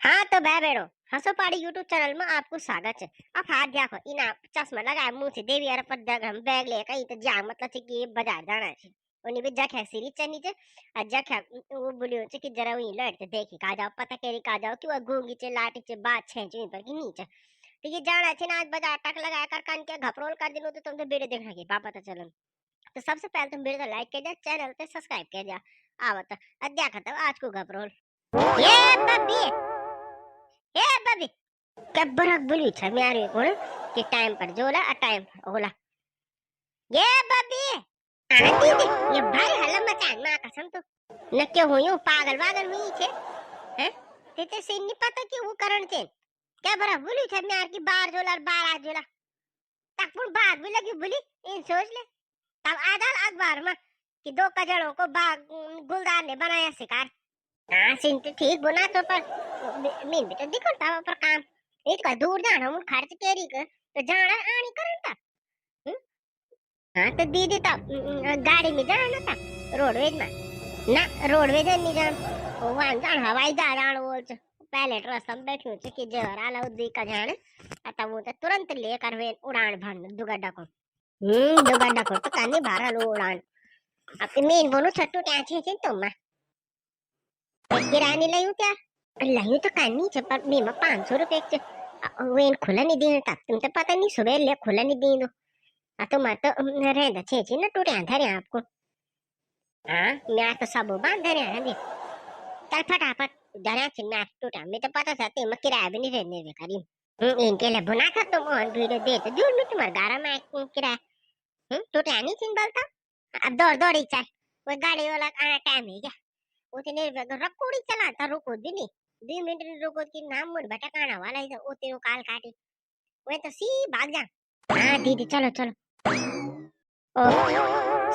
हाँ तो भाई बहनों, हंसो पाड़ी यूट्यूब चैनल में आपको स्वागत है। अब हाथ देखो इना चश्मा लगाया मुंह से देवी अरे पर हम बैग लेकर इते जा मतलब से कि बाजार जाना है। उन्हीं भी जख्या सीरी चनी चे आ जख्या वो बोलियो चे कि जरा वही लड़ ते देखी का जाओ पता केरी का जाओ कि वो गूंगी चे लाटी चे बात छेंच वहीं पर की नीचे तो ये जाना चे ना आज बाजार टक लगा कर कान के घपरोल कर दिनो तो तुम तो वीडियो देखना की पता चलन। तो सबसे पहले तुम वीडियो लाइक कर दिया, चैनल पे सब्सक्राइब कर दिया। आवत अद्या खत्म आज को घपरोल। ये बब्बी ए बबी क्या बरक बोली छ म्यारे कोण कि टाइम पर जोला आ टाइम पर होला ये बबी आती थी ये भाई हल्ला मचान मां कसम तो न क्यों हुई पागल वागल हुई छे हैं तेते से नहीं पता कि वो करण छे क्या बरक बोली छ म्यार की बार जोला बार आ जोला तक पुन बात भी लगी बोली इन सोच ले तब आधार अखबार में कि दो कजड़ों को बाग गुलदार ने बनाया शिकार। हाँ सिंह तो ठीक बना तो पर मीन भी तो दिखो था पर काम इतना दूर जाना मुन खर्च केरी कर तो जाना आनी करन था। हम्म? हाँ तो दीदी तो गाड़ी में जाना था रोडवेज में ना रोडवेज नहीं जान वो वहां जान हवाई जहाज आना बोल छ पहले रस्ता में बैठी हूँ कि जहर आला उदी का जाने आता वो तो तुरंत लेकर वे उड़ान भरने दुगड्डा को दुगड्डा को तो कानी भरा लो उड़ान आपके मेन बोलो छट्टू टाचे छे तुम में किराने लायू क्या लायू तो कानी छ पर मी में 500 रुपए च वेन खुला नहीं दीन तब तुम तो पता नहीं सुबह ले खुला नहीं दीन आ तो मत रहंदा छे ना टूटे धरे आपको। हां मैं तो सब बांध धरे हैं दे चल फटाफट धरे छे मैं टूटा मैं तो पता था ते में किराया भी नहीं रहने दे करी इनके लिए बुना था तुम ऑन वीडियो दे तो दूर में तुम्हारा गारा में किराया टूटे नहीं चिन बोलता अब दौड़ दौड़ी चल वो गाड़ी वाला आना टाइम है क्या उतने रकोड़ी चलाता रुको भी नहीं 2 मिनट रुको कि नाम मुझ भटकाना वाला है वो तेरे काल काटी वह तो सी भाग जा। हाँ दीदी चलो चलो ओ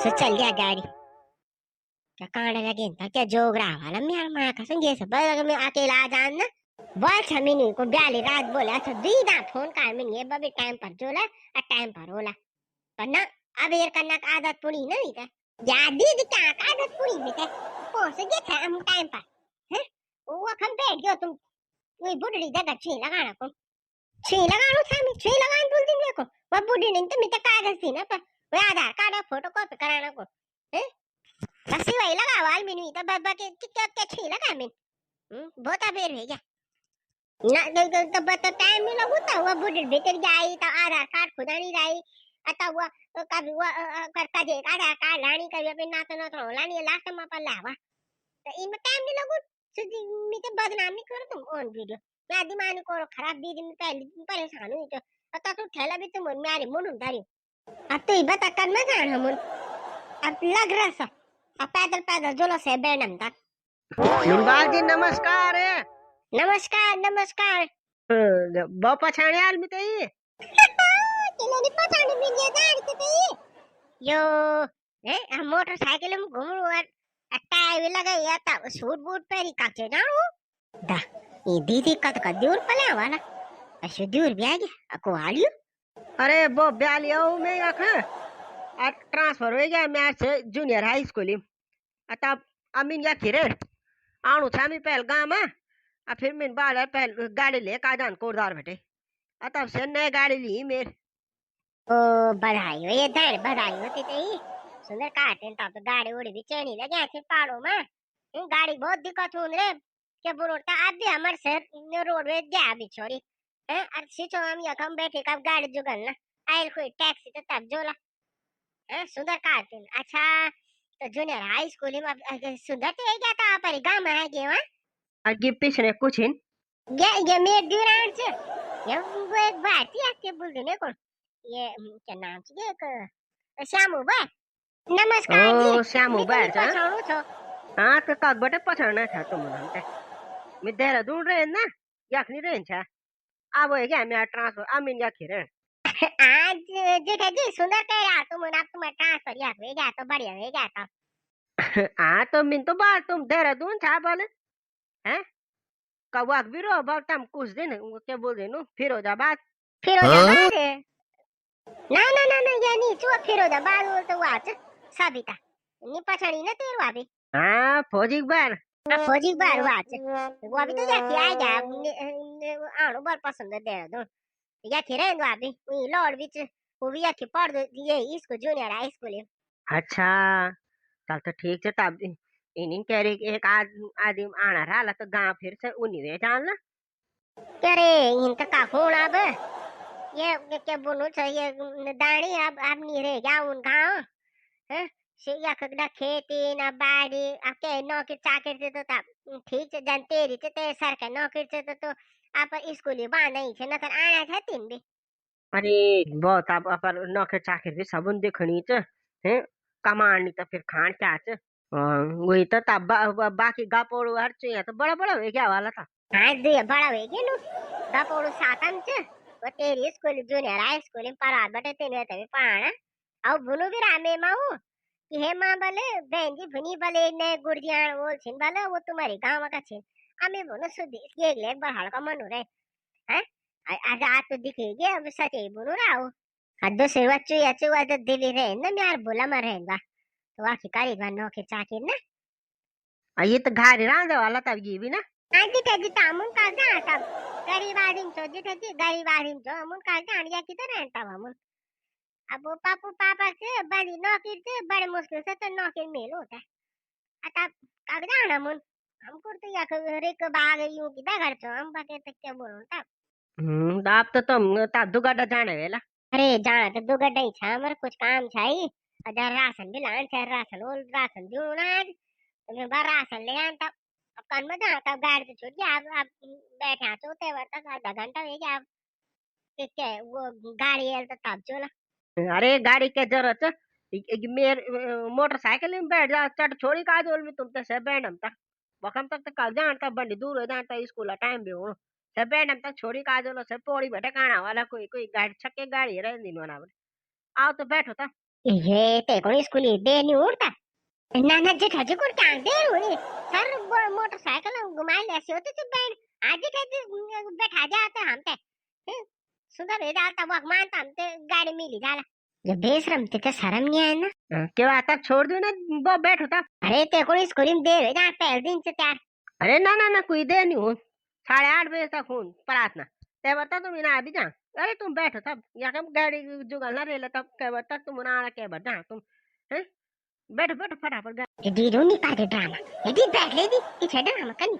से चल गया गाड़ी क्या कांड लगे था क्या जोगरा वाला मेरा माँ का संगे से बगल में अकेला आ जान ना बोल छमीनी को ब्याली रात बोले अच्छा दीदा फोन का मैं ये बबे टाइम पर जोला और टाइम पर होला पर ना अब ये करना का आदत पूरी नहीं था या दीदी क्या आदत पूरी भी था पहुंच गए थे हम टाइम पर हैं वो हम बैठ गयो तुम वही बुढ़ड़ी जगह छी लगाना को छी लगानो था मैं छी लगान बोल दी मेरे को वो बुढ़ी नहीं तो मैं तो कागज थी ना पर वो आधार कार्ड और फोटो कॉपी कराना को हैं बस वही लगा वाल मैंने तो बाबा के क्या क्या छी लगा मैं बहुत अबेर है क्या ना तो बता टाइम नहीं लगता वो बुढ़ी भीतर गई तो आधार कार्ड खुदा नहीं रही आता हुआ कभी वो करता जे आधार कार्ड लानी कभी अपने ना तो लानी लास्ट में पर लावा तो इनमें टाइम नहीं लगू सीधी मैं तो बदनाम नहीं करो तुम ऑन वीडियो मैं दिमाग को खराब दीदी में पहले परेशान हुई तो आता तो ठेला भी तुम मेरे मुंह उतारी अब तो ये बता कर मैं जान हम अब लग रहा सा अब पैदल पैदल जोलो से बैठम तक निंबाल जी नमस्कार है नमस्कार नमस्कार बहु पछाणे आल मी तई किलो नहीं पता नहीं मिल जाए तो यो है हम मोटरसाइकिल में घूम रहा टायर भी लगा या था सूट बूट पहरी काचे जानो दा ये दीदी का दूर पला वाला ऐसे दूर भी आ गया अको आलियो अरे वो ब्यालियो में आखा आ ट्रांसफर हो गया मैं से जूनियर हाई स्कूल आता अमीन या खिरे आणु था मी पहल गांव में आ फिर मिन बाल पहल गाड़ी ले का जान कोरदार बेटे आता से नए गाड़ी ली मेर ओ बधाई हो ये धड़ बधाई होती थी सुंदर काटे तब तो गाड़ी उड़ी भी चढ़ी लगे थे पहाड़ों में गाड़ी बहुत दिक्कत हो रे क्या बोलता आज भी हमारे शहर रोडवेज गया अभी छोरी हैं अच्छी तो हम यहाँ बैठे कब गाड़ी जुगल ना आयल कोई टैक्सी तो तब जोला हैं सुंदर काटे अच्छा तो जूनियर हाई स्कूल में सुंदर तो ये क्या था आप गांव में है गए वहाँ आ गिफ्ट पिछने कुछ इन ये मेरे ड्यूरांट से ये वो एक भारतीय के बोल देने को ये क्या नाम से एक श्यामू भाई नमस्कार जी ओ श्यामू बार जा पछाणु छो हां तो काग बटे पछाणना था तुम हमते मी देहरादून रहे ना याखनी रहे छा अब हो गया मैं ट्रांसफर अमीन या खिरे आज जेठा जी सुंदर कह रहा तुम आप तुम्हारा ट्रांसफर या हो गया तो बढ़िया हो गया तो हाँ तो मिन तो बात तुम देहरादून छा बोले हैं कवाक भी रो बात तुम कुछ दिन क्या बोल देनु फिरोजाबाद फिरोजाबाद है ना ये नहीं चुप फिरोजाबाद बोल तो वाच सबिता नी पछाड़ी ना तेरवा भी हाँ फौजी बार આ ફોજી બાર વાત છે वो अभी तो जाके आएगा आणु बार पसंद है दे दो जाके रहने दो अभी वो लौट बीच वो भी जाके पढ़ दो ये इसको जूनियर हाई स्कूल है अच्छा चल तो ठीक है तब इन्हीं कह रही एक आदमी आना रहा तो गाँव फिर से उन्हीं वे जाना क्या रे इनका का फोन अब ये क्या बोलूं चाहिए दाढ़ी अब नहीं रह गया उन गाँव हैं या कगड़ा खेती ना बाड़ी आपके नौकरी चाकरी से तो ठीक है जानते रही ते सरकार नौकरी से तो आप स्कूल बांध नहीं छे नकर आना था तीन भी अरे बहुत अब अपन नौकर चाकर भी सबन देखनी च हैं कमानी तो फिर खान क्या च वही तो तब बाकी गापोड़ हर चाहिए तो बड़ा बड़ा हो क्या वाला था हाँ दे बड़ा हो गया नु दपोड़ू सातन च वो तेरी स्कूल जूनियर हाई स्कूल पर आ बटे तेने तभी पढ़ाना अब बुनु भी रामे माऊ कि हे माँ भले बहन जी भुनी भले ने गुड़जियान वो छिन भले वो तुम्हारी गाँव का छिन हमें बोलो सुधी ये ले बहाल का मन हो रहे हैं आज आज तो दिखेगी अब सचे बोलो राव अद्दो से वच्चू यच्चू अद दिली रहे न म्यार बोला मर रहेगा तो वाकी कारी बनो के चाकी ना ये तो घारी रांझा वाला तब ये भी ना आज जी तामुन का जा तब गरीब आदमी तो जी गरीब आदमी तो अमुन का जा या की तो रहता अमुन अब वो पापू पापा से बड़ी नौकरी से बड़े मुश्किल से तो नौकरी मेल होता है आता कागजा ना मुन हमको तो या रेक बाग यूं की घर तो हम बाके तक क्या बोलूं तब आप तो तुम तब दुगाडा जाने वेला अरे जाना तो दो गड्ढा ही छा मर कुछ काम छाई अदर राशन भी लान छा राशन ओल राशन दूना तो मैं बार राशन ले आन तब अब कन में जा तब गाड़ी तो छूट गया अब बैठे सोते वक्त तक आधा घंटा हो गया अब क्या वो गाड़ी है तो तब चला अरे गाड़ी के जरूरत है मेरे मोटरसाइकिल में बैठ जा चट छोड़ी का जोल में तुम तो सब बैंडम तक वकम तक तो कल जानता बंडी दूर हो जानता स्कूल टाइम भी हो सब बैंडम तक छोड़ी का जोल सब पौड़ी बैठे खाना वाला कोई कोई गाड़ी छक्के गाड़ी रह दिन बना आओ तो बैठो था ये ते कोणी स्कूल दे नहीं उड़ता ना ना जेठा जी को क्या दे उड़ी सर मोटरसाइकिल घुमाई लेसे होते तो बैंड आज जेठा बैठा जाते हम ते सुधा भेजा आता वक मानता हम ते गाड़ी मिली जाला जो बेशरम ते तो शर्म नहीं आया ना क्यों आता छोड़ दो ना वो बैठो था अरे ते कोणी स्कूल में देर हो जा पहले दिन से तैयार अरे ना ना ना कोई दे नहीं हो 8:30 बजे तक हूँ प्रार्थना ते बता तुम इना अभी जा अरे तुम बैठो तब या कम गाड़ी जुगल ना रेला तब के बता तुम ना के बता तुम हैं बैठो बैठो फटाफट ये दी रोनी पादे ड्रामा ये दी बैठ ले दी इसे ड्रामा कनी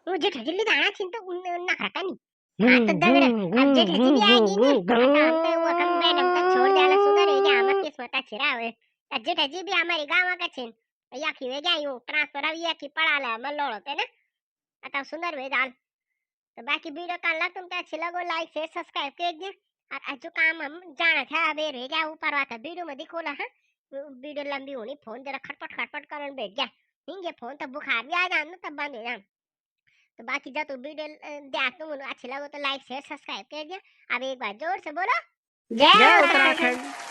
वो जेठा जी ले जाना चिंता ना कनी हाँ तो दगड़ अब जेठा जी भी आएगी नहीं हम तो वो कम मैडम तक छोड़ जाला सुधर है क्या मत किस्मत छिरा हुए जेठा जी भी हमारी गांव का छिन या की वे गया यूं ट्रांसफर अब या की पढ़ा ला मन लोड़ो पे ना अतः सुंदर वे डाल तो बाकी वीडियो का लग तुमको अच्छी लगो लाइक शेयर सब्सक्राइब कर दिया और आज जो काम हम जाना था अबे रह गया ऊपर आता वीडियो में दिखोला है वीडियो लंबी होनी फोन जरा खटपट खटपट करने बैठ गया हिंगे फोन तो बुखार भी आ जाना तब बंद हो जाना तो बाकी जब तो वीडियो देख तुम अच्छी लगो तो लाइक शेयर सब्सक्राइब कर दिया अब एक बार जोर से बोलो जय जय उत्तराखंड उत्तराखंड